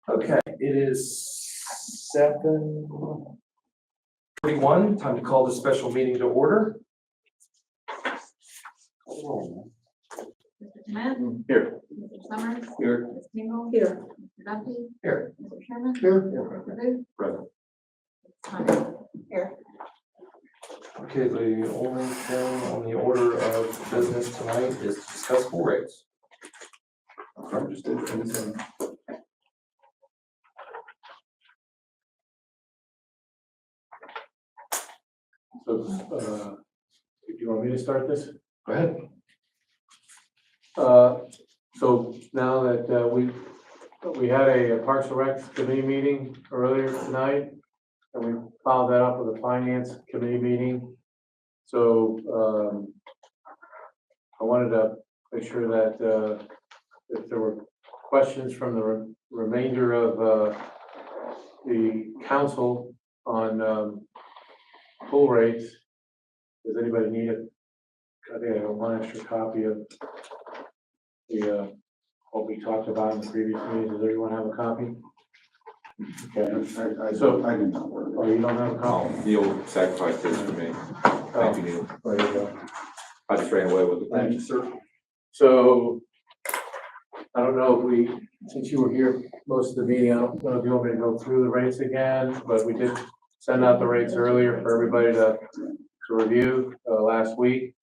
Okay, it is 7:41, time to call the special meeting to order. Mr. Clement? Here. Mr. Summers? Here. Ms. Tingle? Here. Mr. Duffy? Here. Mr. Sherman? Here. Mr. Booth? Present. Hunter? Here. Okay, the only thing on the order of business tonight is to discuss pool rates. I'm just interested. So, do you want me to start this? Go ahead. So now that we had a Parks and Rec committee meeting earlier tonight, and we followed that up with a finance committee meeting. So I wanted to make sure that if there were questions from the remainder of the council on pool rates, does anybody need it? I think I have one extra copy of the what we talked about in the previous meeting. Does everyone have a copy? Okay, so I do not work. oh, you don't have a copy? Neil sacrificed this for me. Thank you, Neil. There you go. I just ran away with it. Thank you, sir. So I don't know if we, since you were here most of the meeting, I don't know if you want me to go through the rates again, but we did send out the rates earlier for everybody to review last week.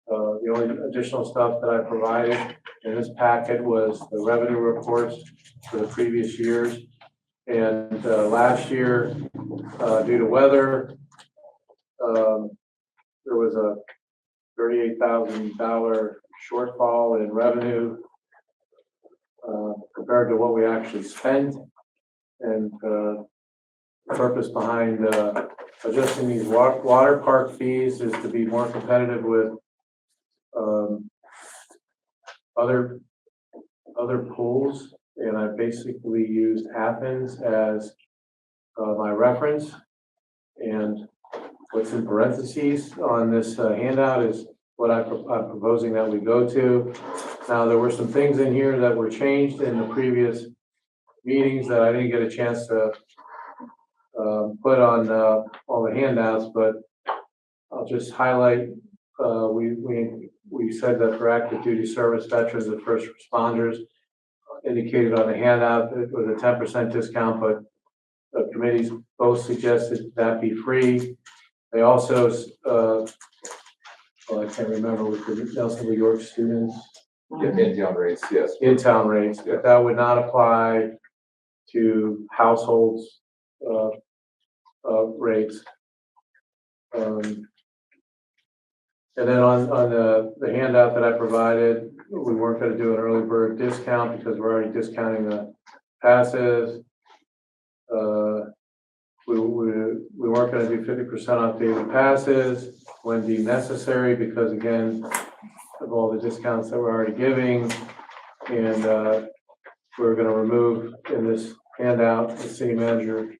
The only additional stuff that I provided in this packet was the revenue reports for the previous years. And last year, due to weather, there was a $38,000 shortfall in revenue compared to what we actually spent. And the purpose behind adjusting these water park fees is to be more competitive with other pools. And I basically used Athens as my reference. And what's in parentheses on this handout is what I'm proposing that we go to. Now, there were some things in here that were changed in the previous meetings that I didn't get a chance to put on all the handouts, but I'll just highlight, we said that for active duty service veterans and first responders, indicated on the handout that it was a 10% discount, but the committees both suggested that be free. They also, well, I can't remember with the Nelsonville York students, Yeah, in-town rates, yes. in-town rates, but that would not apply to households rates. And then on the handout that I provided, we weren't going to do an early bird discount because we're already discounting the passes. We weren't going to do 50% off daily passes when deemed necessary because, again, of all the discounts that we're already giving. And we're going to remove in this handout, the city manager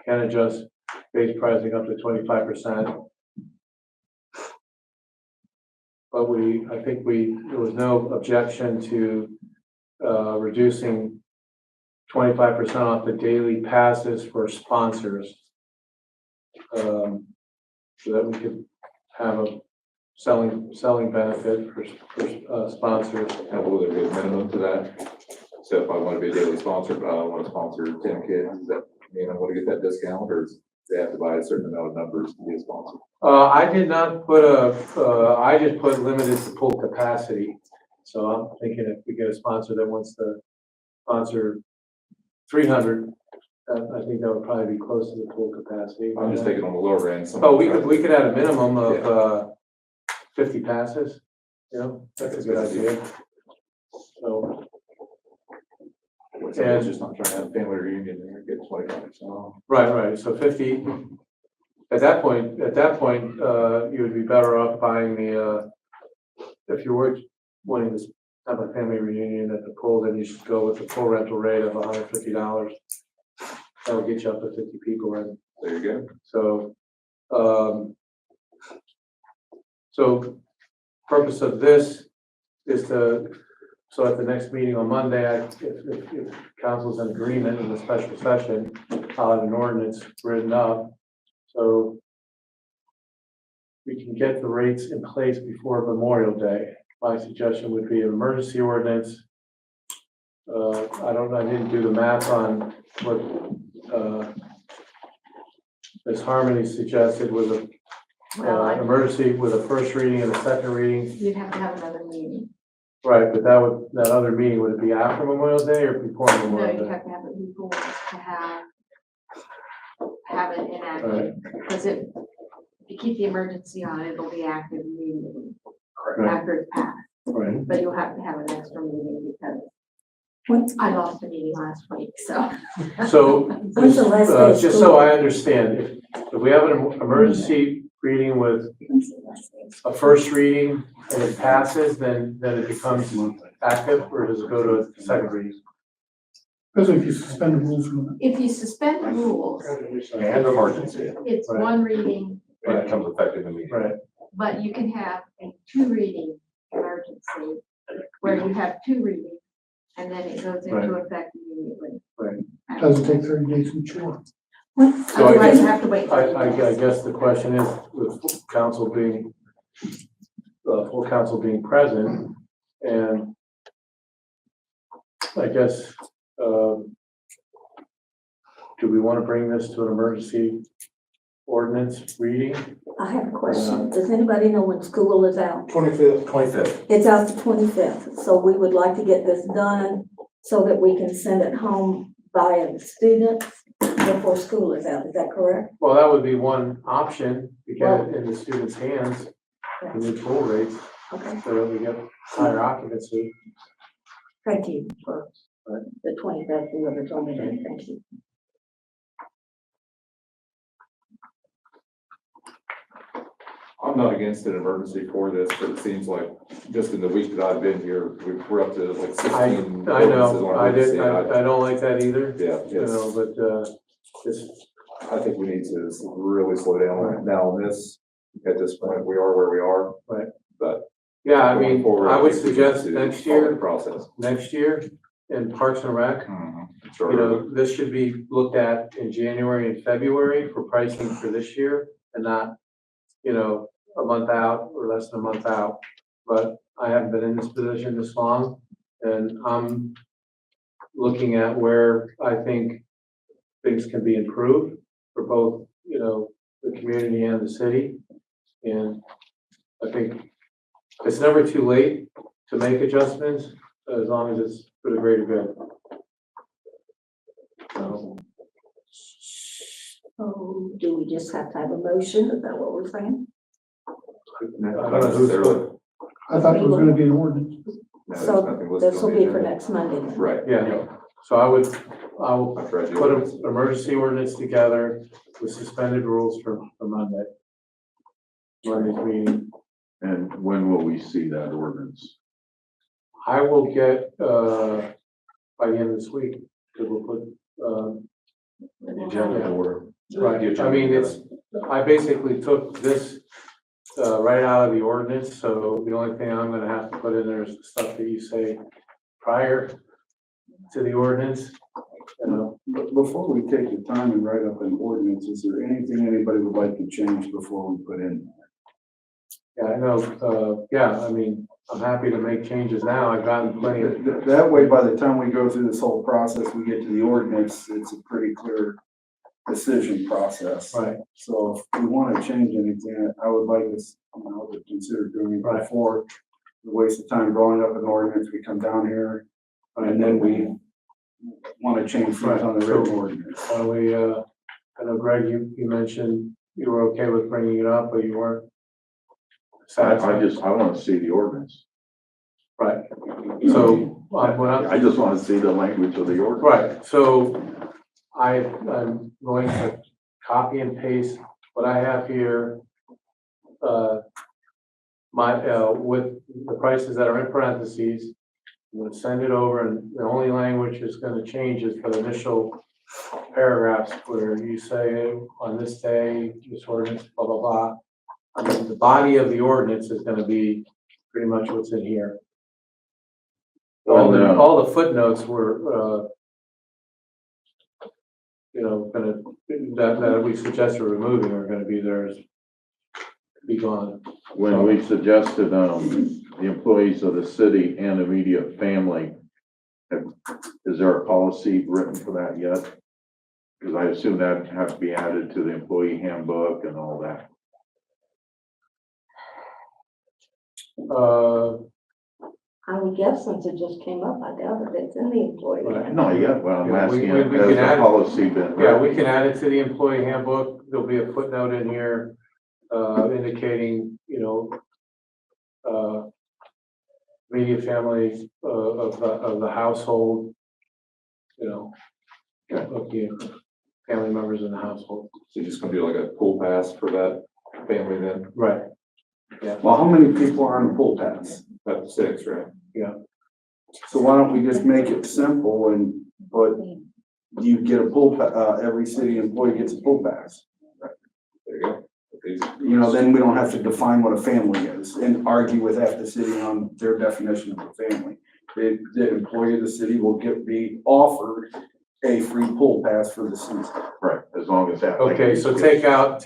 can adjust base pricing up to 25%. But I think there was no objection to reducing 25% off the daily passes for sponsors, so that we could have a selling benefit for sponsors. And will there be a minimum to that? So if I want to be a daily sponsor, but I want to sponsor 10 kids, does that mean I want to get that discount, or does they have to buy a certain amount of numbers to be a sponsor? I did not put I just put limited to pool capacity. So I'm thinking if we get a sponsor that wants to sponsor 300, I think that would probably be close to the pool capacity. I'm just thinking on the lower end. Oh, we could add a minimum of 50 passes. You know, that's a good idea. So. And just not trying to have a family reunion and get 25%. Right. So 50. At that point, you would be better off buying the, if you were wanting to have a family reunion at the pool, then you should go with the full rental rate of $150. That will get you up to 50 people in. There you go. So purpose of this is to So at the next meeting on Monday, if council's in agreement in the special session, I'll have an ordinance written up. So we can get the rates in place before Memorial Day. My suggestion would be an emergency ordinance. I didn't do the math on what, Ms. Harmony suggested with a, emergency with a first reading and a second reading. You'd have to have another meeting. Right, but that other meeting, would it be after Memorial Day or before No, Memorial you'd Day? have to have it before to have it Right. enacted. Because if you keep the emergency on, it'll be active immediately Right. after it's passed. Right. But you'll have to have an extra meeting because I lost a meeting last week, so. So, When's the last day of just school? so I understand, if we have an emergency reading with a first reading and it passes, then it becomes active, or does it go to a second reading? Especially if you suspend the rules from If you suspend the rules, And emergency, it's Right. one reading, and it becomes effective immediately. Right, but you can have a two reading emergency where you have two readings and then it goes into effect immediately. right. doesn't take 30 days to mature. So I Otherwise, you guess, have to wait. 30 I days. guess the question is, with council being, full council being present, and I guess, do we want to bring this to an emergency ordinance reading? I have a question. Does anybody know when school is out? 25th. 25th. It's out the 25th, so we would like to get this done so that we can send it home by the students before school is out. Is that correct? Well, that would be one option, to get it in the students' hands, the new pool rates, Okay, so that we get higher occupancy. thank you for the 25th, whoever told me that. Thank you. I'm not against an emergency for this, but it seems like just in the week that I've been here, we're up to like 16. I ordinances know, on I emergency. did, I don't like that either, Yeah, you it's, know, but, it's, I think we need to really slow down now on this. At this point, we are where we are. Right. But yeah, I going mean, forward, I would think we need suggest to next follow the year, Process. in Parks and Rec, Sure. you know, this should be looked at in January and February for pricing for this year, and not, you know, a month out or less than a month out. But I haven't been in this position this long, and I'm looking at where I think things can be improved for both, you know, the community and the city. And I think it's never too late to make adjustments, as long as it's for the greater good. So, So do we just have to have a motion? Is that what we're saying? I don't know who's, I thought it was gonna be an ordinance. So this will be for next Monday then. Right. yeah, so I will I've read put yours. an emergency ordinance together with suspended rules for Monday. Monday's meeting. And when will we see that ordinance? I will get, by the end of this week, because we'll put, The agenda order. right, I mean, I basically took this, right out of the ordinance, so the only thing I'm gonna have to put in there is the stuff that you say prior to the ordinance, you know. But before we take the time and write up an ordinance, is there anything anybody would like to change before we put in? Yeah, I know, yeah, I mean, I'm happy to make changes now, I've gotten plenty of, That way, by the time we go through this whole process, we get to the ordinance, it's a pretty clear decision process. right, So if we want to change anything, I would like us, you know, to consider doing it Right. before the waste of time drawing up an ordinance, we come down here, and then we want to change things on the written ordinance. why don't we, I know Greg, you mentioned you were okay with bringing it up, but you weren't satisfied. I want to see the ordinance. Right, so, what I'm, I just want to see the language of the ordinance. right, so I'm going to copy and paste what I have here. With the prices that are in parentheses, I'm gonna send it over, and the only language is gonna change is for the initial paragraphs where you say on this day, this ordinance, blah, blah, blah. I mean, the body of the ordinance is gonna be pretty much what's in here. all the footnotes were, gonna, that we suggested removing are gonna be theirs, be gone. When we suggested, the employees of the city and immediate family, is there a policy written for that yet? Because I assume that has to be added to the employee handbook and all that. I would guess since it just came up, I doubt if it's in the employee. Right. Not yet, but I'm Yeah, we- asking, we has can the add- policy been? Yeah, we written? can add it to the employee handbook. There'll be a footnote in here, indicating, immediate family, of the household, of the family members in the household. So you're just gonna do like a pool pass for that family then, Right. Well, how many people are on the pool pass? up to 6, right? So why don't we just make it simple but you get a every city employee gets a pool pass. There you go. Okay. Then we don't have to define what a family is and argue with half the city on their definition of a family. The employee of the city will be offered a free pool pass for the season. Right, as long as that. Okay, so take out,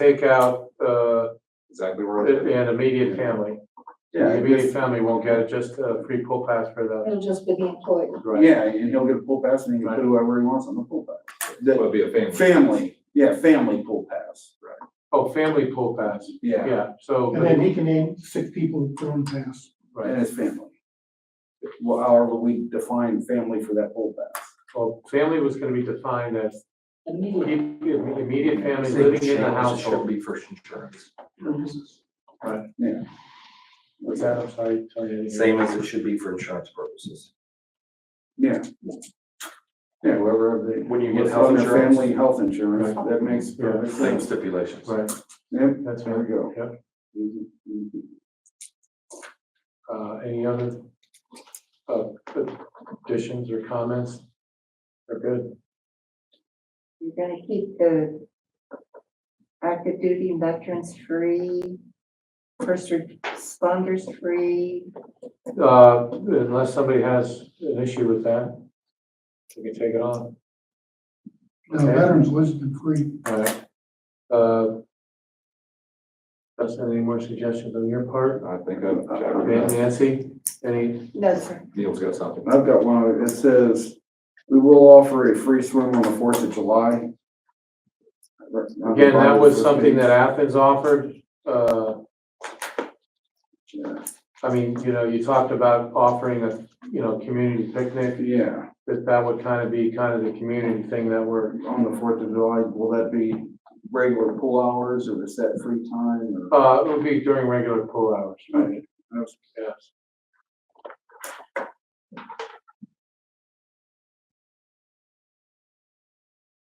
Exactly where. an immediate family. The immediate family won't get it, just a free pool pass for the. It'll just be the employee. Right. Yeah, and he'll get a pool pass and he can put whoever he wants on the pool pass. That would be a family. Family pool pass. Oh, family pool pass. Yeah, Yeah, so. And then he can name 6 people who throw in pass. Right. and it's family. Well, however we define family for that pool pass. Well, family was gonna be defined as Immediate. immediate family living in the Should household. be for insurance purposes. What's that? I'm sorry. Tony. Same as it should be for insurance purposes. Yeah, whoever they. When you get what's health under insurance. Family health insurance, Right. that makes perfect Same sense. stipulations. Right, Yep, that's there right. we go. Yep. Mhm. Any other additions or comments? They're good. You're gonna keep the active duty veterans free, first responders free. Unless somebody has an issue with that, we can take it on. Now, veterans listed free. All right. Dustin, any more suggestions on your part? I think I've, Nancy, any? No, sir. Neil's got something. I've got one, it says, we will offer a free swim on the 4th of July. Again, that was something that Athens offered. Yeah. I mean, you talked about offering a, community picnic. Yeah, That would kind of be the community thing that we're, on the 4th of July, will that be regular pool hours or is that free time? Or? it would be during regular pool hours, right? Yes.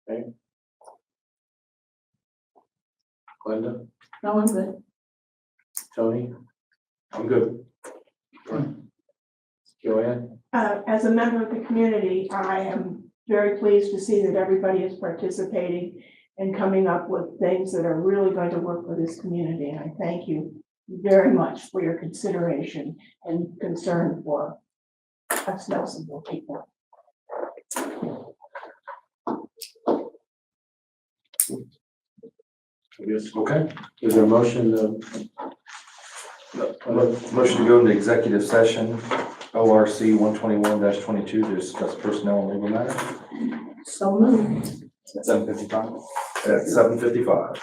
Okay. Glenda, No, I'm good. Tony, I'm good. Joanne? As a member of the community, I am very pleased to see that everybody is participating and coming up with things that are really going to work for this community. And I thank you very much for your consideration and concern for us Nelsonville people. Yes. Okay. Is there a motion Motion to go into executive session, ORC 121-22, to discuss personnel and legal matters So moved. at 7:55. At 7:55.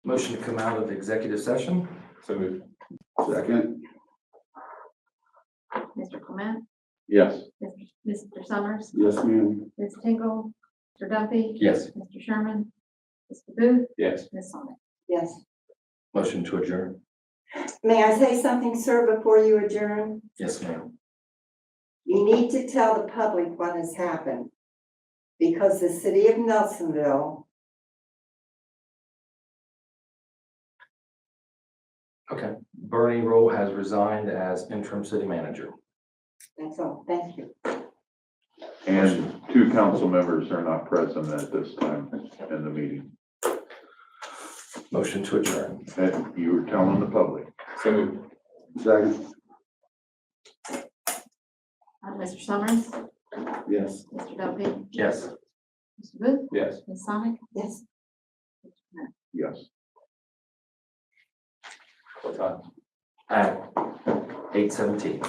Motion to come out of executive session. So moved. Second, Mr. Clement, Yes. Mr. Summers, yes, ma'am. Ms. Tingle, Mr. Duffy. Yes. Mr. Sherman, Mr. Booth, Yes. Ms. Sonic. Yes. Motion to adjourn. May I say something, sir, before you adjourn? Yes, ma'am. You need to tell the public what has happened. Because the city of Nelsonville Okay. Bernie Rowe has resigned as interim city manager. That's all, thank you. And 2 council members are not present at this time in the meeting. Motion to adjourn. And you were telling the public. So moved. Second. Mr. Summers, Yes. Mr. Duffy, Yes. Mr. Booth, Yes. Ms. Sonic, Yes. Yes. What time? At 8:17.